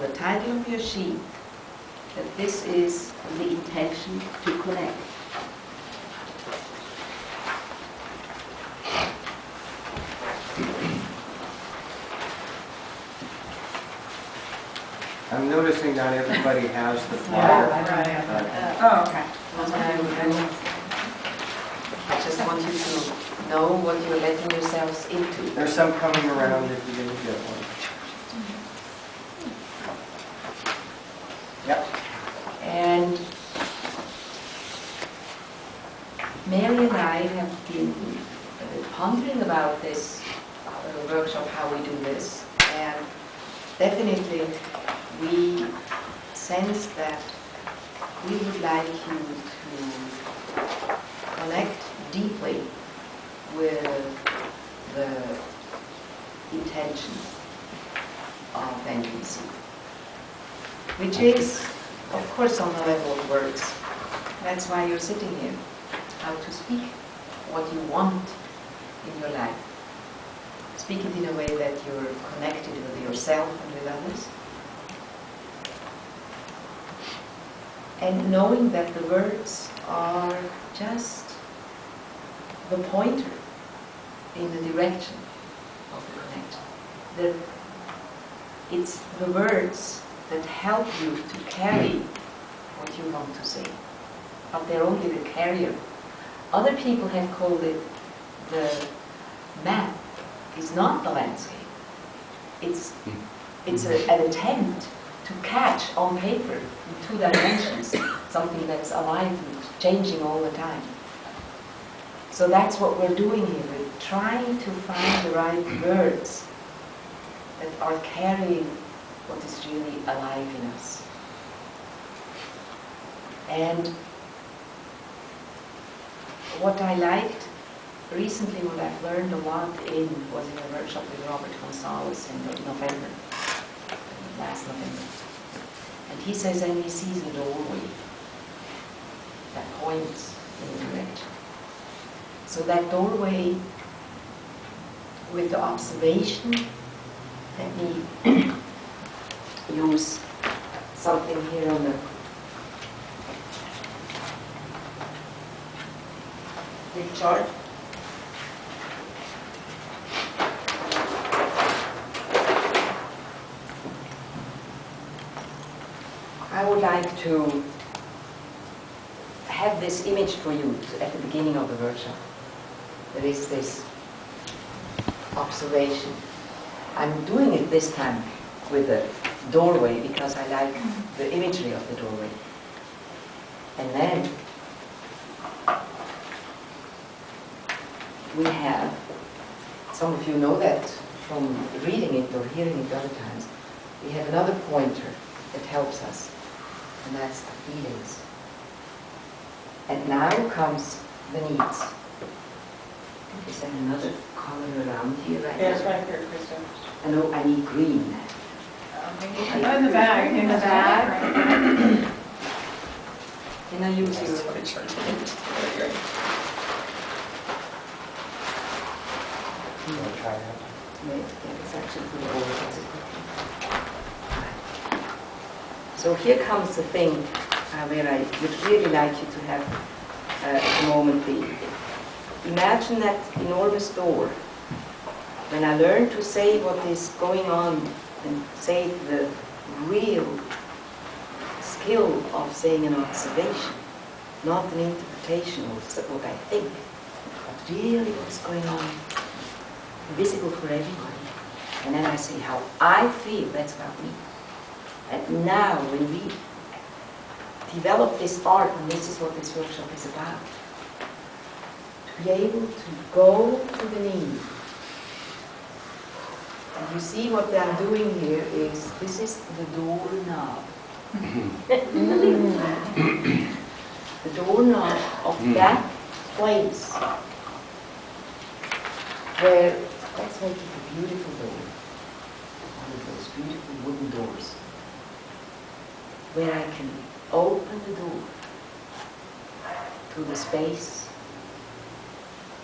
the title of your sheet that this is the intention to connect. I'm noticing not everybody has the flyer. Oh, okay. I just want you to know what you're letting yourselves into. There's some coming around if you didn't get one. Yep. And Mary and I have been pondering about this workshop, how we do this, and definitely we sense that we would like you to connect deeply with the intention of intimacy, which is, of course, on the level of words. That's why you're sitting here, how to speak what you want in your life. Speak it in a way that you're connected with yourself and with others. And knowing that the words are just the pointer in the direction of the connection. That it's the words that help you to carry what you want to say. But they're only the carrier. Other people have called it the map is not the landscape. It's an attempt to catch on paper in 2 dimensions something that's alive and changing all the time. So that's what we're doing here. We're trying to find the right words that are carrying what is really alive in us. And what I liked recently, what I've learned a lot was in a workshop with Robert Gonzalez in November, last November. And he says, and he sees a doorway that points in a direction. So that doorway, with the observation, let me use something here on the chart. I would like to have this image for you at the beginning of the workshop. There is this observation. I'm doing it this time with the doorway because I like the imagery of the doorway. And then we have, some of you know that from reading it or hearing it other times, we have another pointer that helps us, and that's the feelings. And now comes the needs. Is there another color around here right now? Yes, right here, Christa. I know I need green. In the bag. In the bag. Can I use your picture? You want to try that? Yeah, it's actually pretty old. So here comes the thing where I would really like you to have a moment be. Imagine that enormous door. When I learn to say what is going on and say the real skill of saying an observation, not an interpretation of what I think, but really what's going on, visible for everybody. And then I say how I feel, that's about me. And now when we develop this art, and this is what this workshop is about, to be able to go to the need. And you see what I'm doing here is, this is the doorknob. The doorknob of that place where, let's make it a beautiful door. One of those beautiful wooden doors. Where I can open the door to the space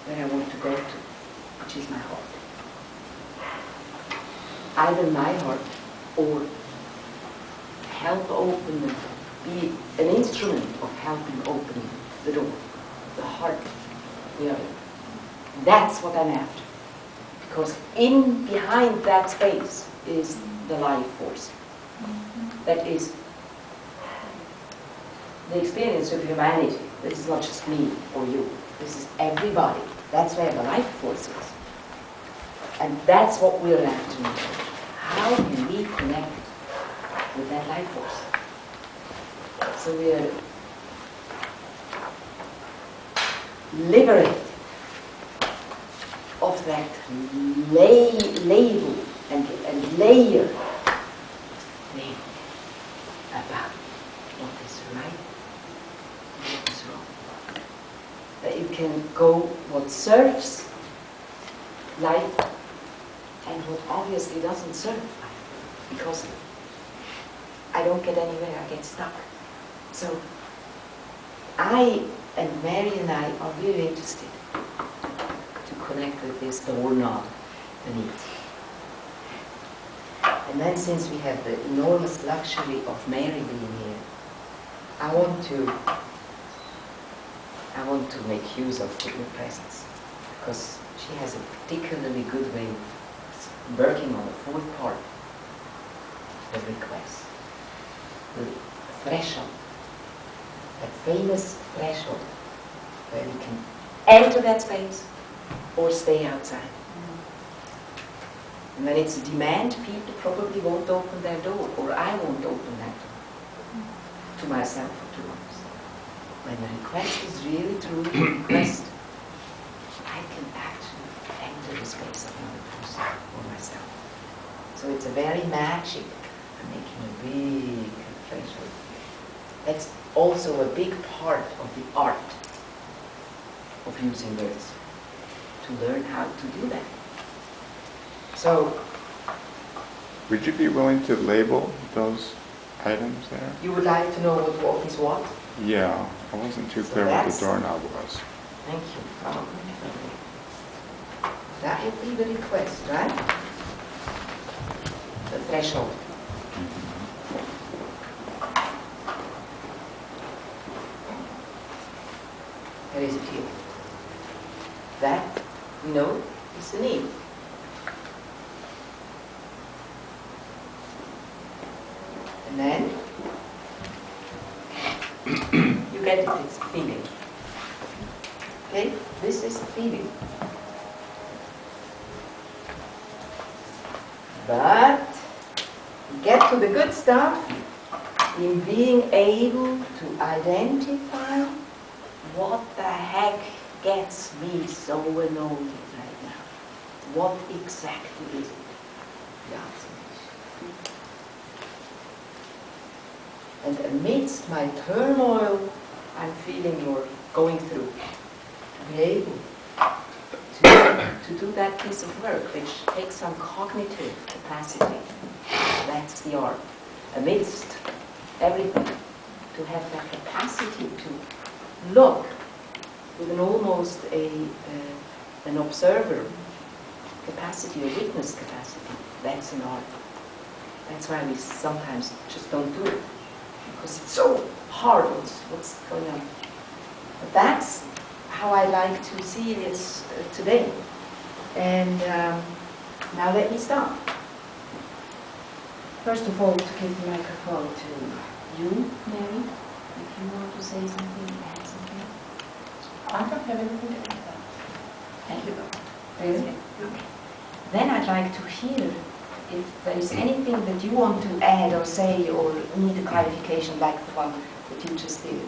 where I want to go to, which is my heart. Either my heart or help open, be an instrument of helping open the door, the heart. You know, that's what I'm after. Because behind that space is the life force. That is the experience of humanity. This is not just me or you. This is everybody. That's where the life force is. And that's what we're after now. How can we connect with that life force? So we are liberated of that label and layer about what is right and what is wrong. That you can go what serves life and what obviously doesn't serve life, because I don't get anywhere, I get stuck. So I and Mary and I are really interested to connect with this doorknob beneath. And then, since we have the enormous luxury of Mary being here, I want to make use of your presence, because she has a particularly good way of working on the fourth part, the request, the threshold, that famous threshold where we can enter that space or stay outside. And when it's a demand, people probably won't open their door, or I won't open that door to myself or to others. When the request is really truly a request, I can actually enter the space of another person or myself. So it's a very magic. I'm making a big threshold. That's also a big part of the art of using words, to learn how to do that. So, would you be willing to label those items there? You would like to know what is what? Yeah, I wasn't too clear what the doorknob was. Thank you. That would be the request, right? The threshold. Where is it here? That, we know, is the need. And then you get it, it's a feeling. Okay? This is a feeling. But you get to the good stuff in being able to identify what the heck gets me so annoyed right now. What exactly is it? And amidst my turmoil I'm feeling or going through, to be able to do that piece of work, which takes some cognitive capacity. That's the art. Amidst everything, to have that capacity to look with an almost an observer capacity, a witness capacity. That's an art. That's why we sometimes just don't do it, because it's so hard what's going on. But that's how I like to see this today. And now let me start. First of all, to give the microphone to you, Mary, if you want to say something, add something. I don't have anything to add. Thank you. Really? Okay. Then I'd like to hear if there is anything that you want to add or say or need a clarification like the one that you just did.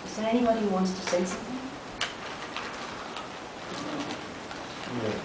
Is there anybody who wants to say something? Yeah.